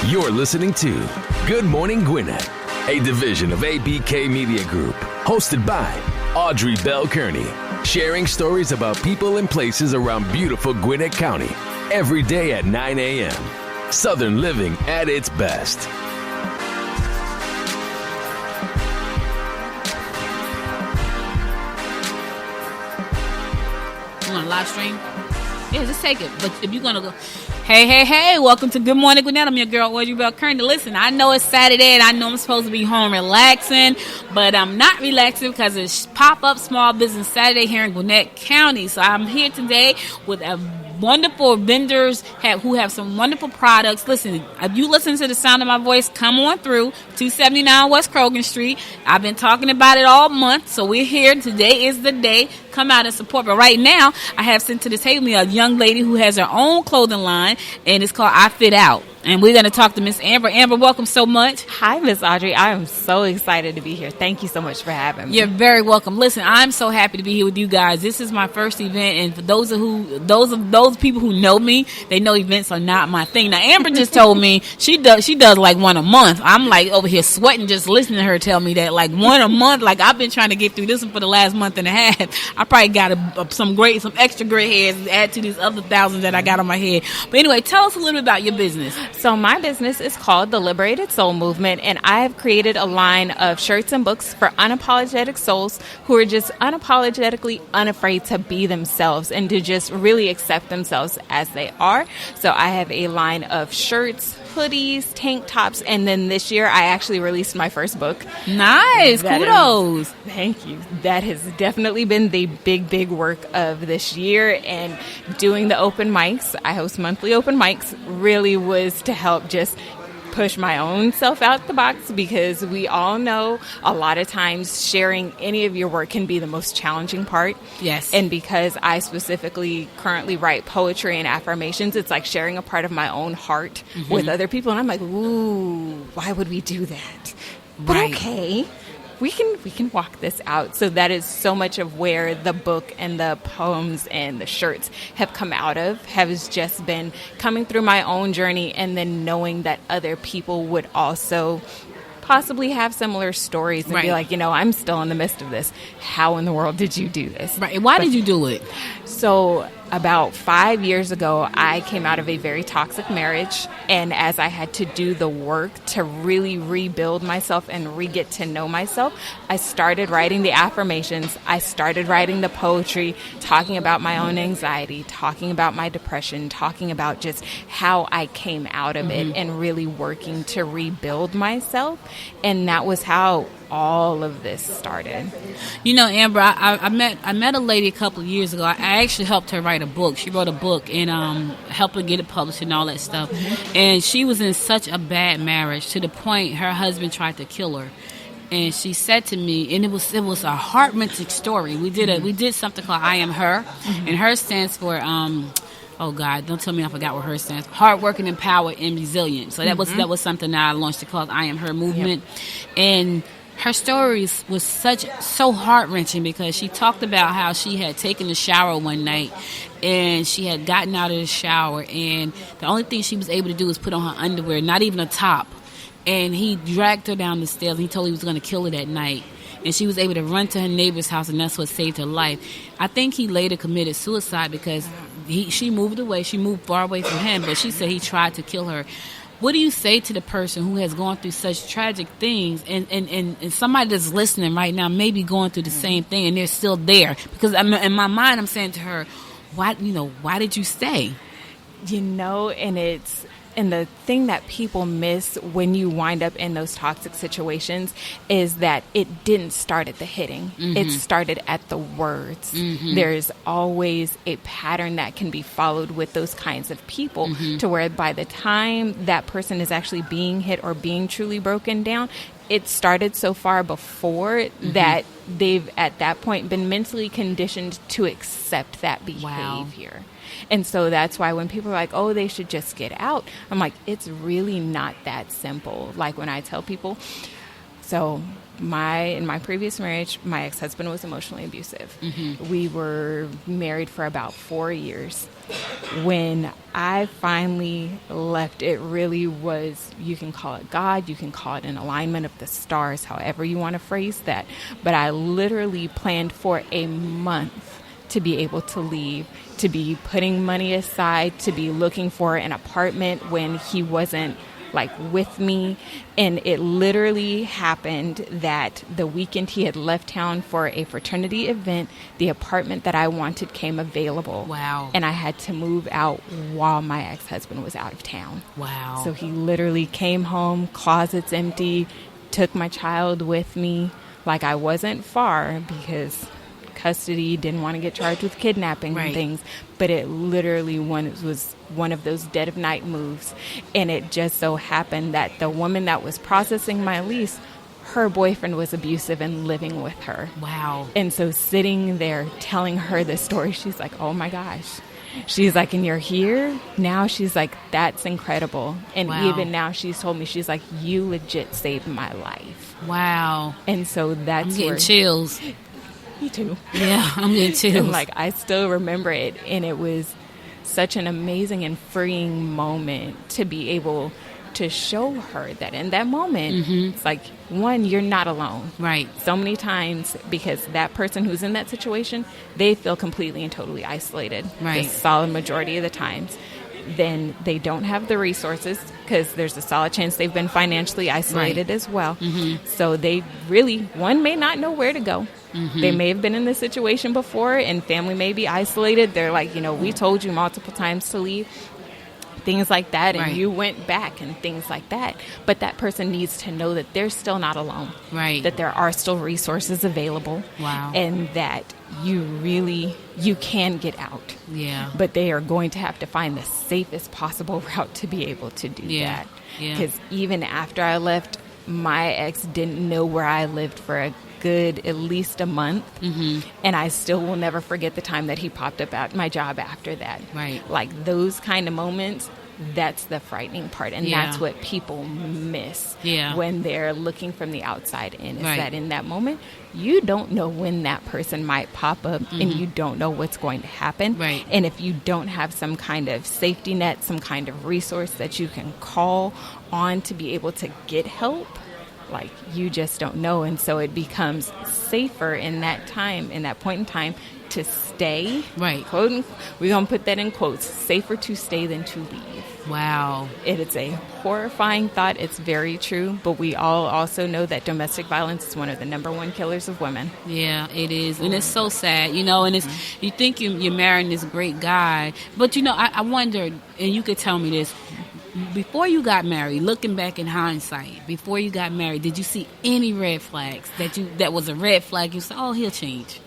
You're listening to Good Morning Gwinnett, a division of ABK Media Group, hosted by Audrey Bell Kearney, sharing stories about people and places around beautiful Gwinnett County every day at 9 a.m. Southern living at its best. You want to live stream? Yeah, just take it. But if you're going to go, hey, welcome to Good Morning Gwinnett. I'm your girl, Audrey Bell Kearney. Listen, I know it's Saturday and I know I'm supposed to be home relaxing, but I'm not relaxing because it's PopUp Small Business Saturday here in Gwinnett County. So I'm here today with a wonderful vendors who have some wonderful products. Listen, if you listen to the sound of my voice, come on through 279 West Krogan Street. I've been talking about it all month, so we're here. Today is the day. Come out and support. But right now, I have sent to the table a young lady who has her own clothing line, and it's called I Fit Out. And we're going to talk to Miss Amber. Amber, welcome so much. Hi, Miss Audrey. I am so excited to be here. Thank you so much for having me. You're very welcome. Listen, I'm so happy to be here with you guys. This is my first event, and for those people who know me, they know events are not my thing. Now, Amber just told me she does like one a month. I'm like over here sweating just listening to her tell me that, like, one a month. Like, I've been trying to get through this one for the last month and a half. I probably got some extra gray hairs to add to these other thousands that I got on my head. But anyway, tell us a little bit about your business. So my business is called The Liberated Soul Movement, and I have created a line of shirts and books for unapologetic souls who are just unapologetically unafraid to be themselves and to just really accept themselves as they are. So I have a line of shirts, hoodies, tank tops, and then this year I actually released my first book. Nice. Kudos. Thank you. That has definitely been the big work of this year, and doing the open mics, I host monthly open mics, really was to help just push my own self out the box, because we all know a lot of times sharing any of your work can be the most challenging part. Yes. And because I specifically currently write poetry and affirmations, it's like sharing a part of my own heart with other people. And I'm like, ooh, why would we do that? But Right. okay. We can walk this out. So that is so much of where the book and the poems and the shirts have come out of, has just been coming through my own journey, and then knowing that other people would also possibly have similar stories and Right. be like, I'm still in the midst of this. How in the world did you do this? Right. Why did you do it? So about 5 years ago, I came out of a very toxic marriage. And as I had to do the work to really rebuild myself and re-get to know myself, I started writing the affirmations. I started writing the poetry, talking about my own anxiety, talking about my depression, talking about just how I came out of it, and really working to rebuild myself. And that was how all of this started. You know, Amber, I met a lady a couple of years ago. I actually helped her write a book. She wrote a book and helped her get it published and all that stuff. And she was in such a bad marriage to the point her husband tried to kill her. And she said to me, and it was a heart-wrenching story. We did something called I Am Her, and her stands for oh God, don't tell me I forgot what her stands for. Hardworking, empowered, and resilient. So that was something that I launched called I Am Her movement, and her stories was so heart-wrenching, because she talked about how she had taken a shower one night and she had gotten out of the shower, and the only thing she was able to do was put on her underwear, not even a top. And he dragged her down the stairs, and he told her he was going to kill her that night. And she was able to run to her neighbor's house, and that's what saved her life. I think he later committed suicide because she moved away. She moved far away from him, but she said he tried to kill her. What do you say to the person who has gone through such tragic things, and somebody that's listening right now may be going through the same thing, and they're still there? Because in my mind, I'm saying to her, why did you stay? And the thing that people miss when you wind up in those toxic situations is that it didn't start at the hitting. It started at the words. There's always a pattern that can be followed with those kinds of people, to where by the time that person is actually being hit or being truly broken down, it started so far before that they've at that point been mentally conditioned to accept that behavior. Wow. And so that's why when people are like, oh, they should just get out, I'm like, it's really not that simple. Like when I tell people, so in my previous marriage, my ex-husband was emotionally abusive. We were married for about 4 years. When I finally left, it really was, you can call it God, you can call it an alignment of the stars, however you want to phrase that. But I literally planned for a month to be able to leave, to be putting money aside, to be looking for an apartment when he wasn't like with me. And it literally happened that the weekend he had left town for a fraternity event, the apartment that I wanted came available. Wow. And I had to move out while my ex-husband was out of town. Wow. So he literally came home, closets empty, took my child with me. Like, I wasn't far because custody, didn't want to get charged with kidnapping and things, but it literally was one of those dead of night moves. And it just so happened that the woman that was processing my lease, her boyfriend was abusive and living with her. Wow. And so sitting there telling her this story, she's like, oh my gosh. She's like, and you're here now? She's like, that's incredible. And even now she's told me, she's like, you legit saved my life. Wow. And so that's I'm getting chills. Me too. Yeah, I'm getting chills. And like, I still remember it, and it was such an amazing and freeing moment to be able to show her that in that moment, it's like, one, you're not alone. Right. So many times, because that person who's in that situation, they feel completely and totally isolated. Right. The solid majority of the times. Then they don't have the resources, because there's a solid chance they've been financially isolated as well. So they really, one, may not know where to go. They may have been in this situation before, and family may be isolated. They're like, we told you multiple times to leave. Things like that, and you went back and things like that. But that person needs to know that they're still not alone. Right. That there are still resources available. Wow. And that you can get out. Yeah. But they are going to have to find the safest possible route to be able to do that. Yeah. Because even after I left, my ex didn't know where I lived for a good at least a month. And I still will never forget the time that he popped up at my job after that. Right. Like, those kind of moments, that's the frightening part. And that's what people miss when they're looking from the outside in, is that in that moment, you don't know when that person might pop up, and you don't know what's going to happen. Right. And if you don't have some kind of safety net, some kind of resource that you can call on to be able to get help, like, you just don't know. And so it becomes safer in that time, in that point in time, to stay. Right. Quote, we're going to put that in quotes. Safer to stay than to leave. Wow. It's a horrifying thought. It's very true. But we all also know that domestic violence is one of the number one killers of women. Yeah, it is. And it's so sad, and it's, you think you're marrying this great guy. But, I wonder, and you could tell me this, before you got married, looking back in hindsight, before you got married, did you see any red flags that was a red flag? You said, oh, he'll change.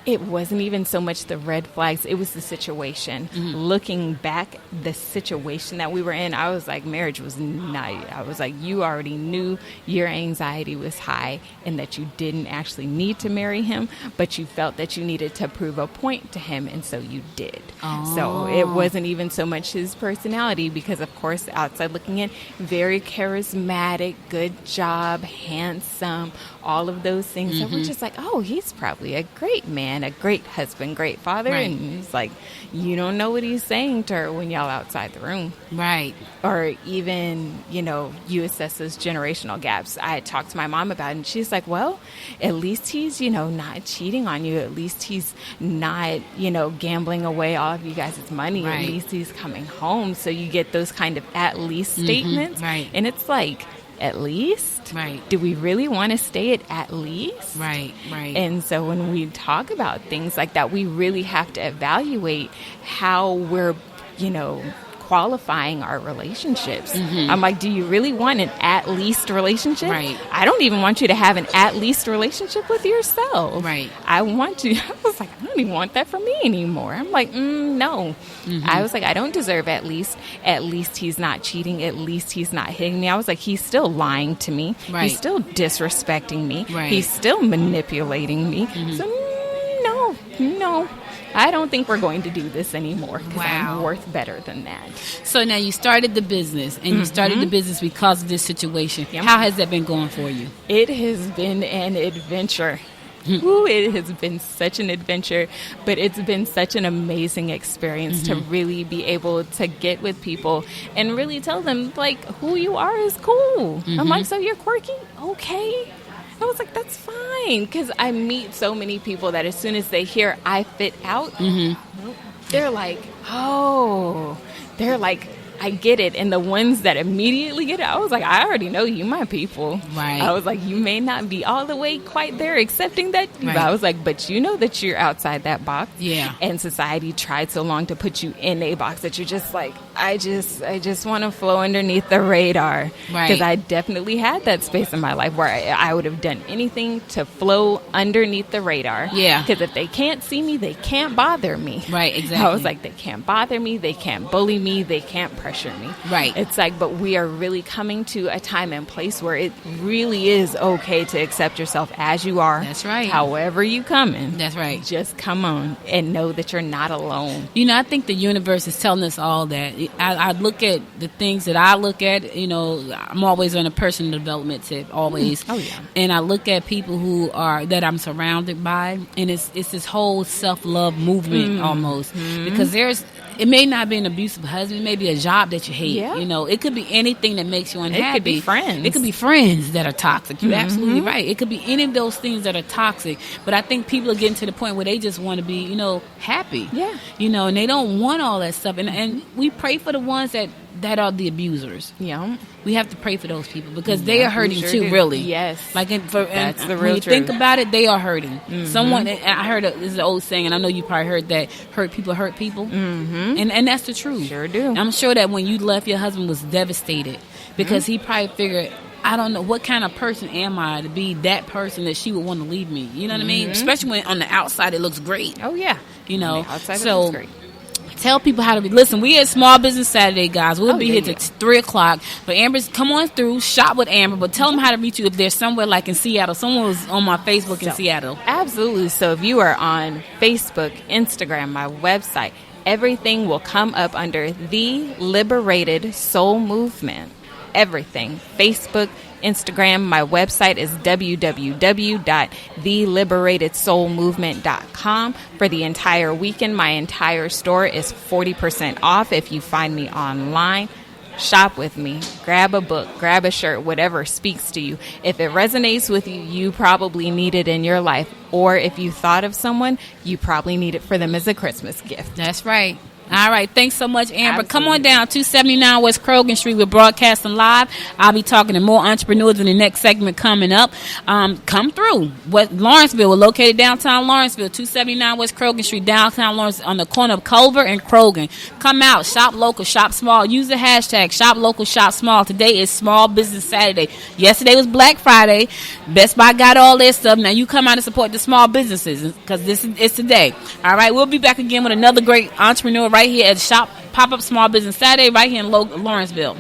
It wasn't even so much the red flags. It was the situation. Looking back, the situation that we were in, I was like, marriage was not. I was like, you already knew your anxiety was high and that you didn't actually need to marry him, but you felt that you needed to prove a point to him, and so you did. Oh. So it wasn't even so much his personality, because, of course, outside looking in, very charismatic, good job, handsome, all of those things. So we're just like, oh, he's probably a great man, a great husband, great father. Right. And he's like, you don't know what he's saying to her when y'all outside the room. Right. Or even, you assess those generational gaps. I had talked to my mom about it, and she's like, well, at least he's, not cheating on you. At least he's not, gambling away all of you guys' money. Right. At least he's coming home. So you get those kind of at least statements. Right. And it's like, at least? Right. Do we really want to stay at least? Right, right. And so when we talk about things like that, we really have to evaluate how we're, qualifying our relationships. I'm like, do you really want an at least relationship? Right. I don't even want you to have an at least relationship with yourself. Right. I was like, I don't even want that for me anymore. I'm like, no. I was like, I don't deserve at least. At least he's not cheating. At least he's not hitting me. I was like, he's still lying to me. Right. He's still disrespecting me. Right. He's still manipulating me. So no, no, I don't think we're going to do this anymore because Wow. I'm worth better than that. So now you started the business, and you started the business because of this situation. Yep. How has that been going for you? It has been an adventure. Ooh, it has been such an adventure, but it's been such an amazing experience to really be able to get with people and really tell them, like, who you are is cool. I'm like, so you're quirky? Okay. I was like, that's fine. Because I meet so many people that as soon as they hear I fit out, they're like, oh, they're like, I get it. And the ones that immediately get it, I was like, I already know you, my people. Right. I was like, you may not be all the way quite there accepting that. Right. But I was like, but you know that you're outside that box. Yeah. And society tried so long to put you in a box that you're just like, I just want to flow underneath the radar. Right. Because I definitely had that space in my life where I would have done anything to flow underneath the radar. Yeah. Because if they can't see me, they can't bother me. Right, exactly. I was like, they can't bother me, they can't bully me, they can't pressure me. Right. It's like, but we are really coming to a time and place where it really is okay to accept yourself as you are. That's right. However you coming. That's right. Just come on and know that you're not alone. You know, I think the universe is telling us all that. I look at the things that I look at, you know, I'm always on a personal development tip, always. Oh, yeah. And I look at people that I'm surrounded by, and it's this whole self-love movement almost. Because it may not be an abusive husband, it may be a job that you hate. Yeah. You know, it could be anything that makes you unhappy. It could be friends. It could be friends that are toxic. You're absolutely right. It could be any of those things that are toxic. But I think people are getting to the point where they just want to be, you know, happy. Yeah. You know, and they don't want all that stuff. And we pray for the ones that are the abusers. Yeah. We have to pray for those people because they are we hurting sure too, do. really. Yes. Like, That's the when real you think truth. about it, they are hurting. Someone, and I heard this is an old saying, and I know you probably heard that, hurt people hurt people. And that's the truth. Sure do. I'm sure that when you left, your husband was devastated because he probably figured, I don't know, what kind of person am I to be that person that she would want to leave me? You know what I mean? Especially when on the outside it looks great. Oh, yeah. You know? On the outside, it So looks great. tell people how to be. Listen, we at Small Business Saturday, guys. We'll be yeah, here yeah. till 3 o'clock. But Amber's, come on through, shop with Amber. But tell them how to reach you if there's somewhere like in Seattle. Someone was on my Facebook in Seattle. Absolutely. So if you are on Facebook, Instagram, my website, everything will come up under The Liberated Soul Movement. Everything. Facebook, Instagram. My website is www.theliberatedsoulmovement.com. For the entire weekend, my entire store is 40% off if you find me online. Shop with me. Grab a book, grab a shirt, whatever speaks to you. If it resonates with you, you probably need it in your life. Or if you thought of someone, you probably need it for them as a Christmas gift. That's right. All right. Thanks so much, Amber. Absolutely. Come on down, 279 West Krogan Street. We're broadcasting live. I'll be talking to more entrepreneurs in the next segment coming up. Come through. Lawrenceville. We're located downtown Lawrenceville, 279 West Krogan Street, downtown Lawrence, on the corner of Culver and Krogan. Come out. Shop local. Shop small. Use the hashtag Shop Local, Shop Small. Today is Small Business Saturday. Yesterday was Black Friday. Best Buy got all their stuff. Now you come out and support the small businesses because it's today. All right. We'll be back again with another great entrepreneur right here at Shop PopUp Small Business Saturday right here in Lawrenceville.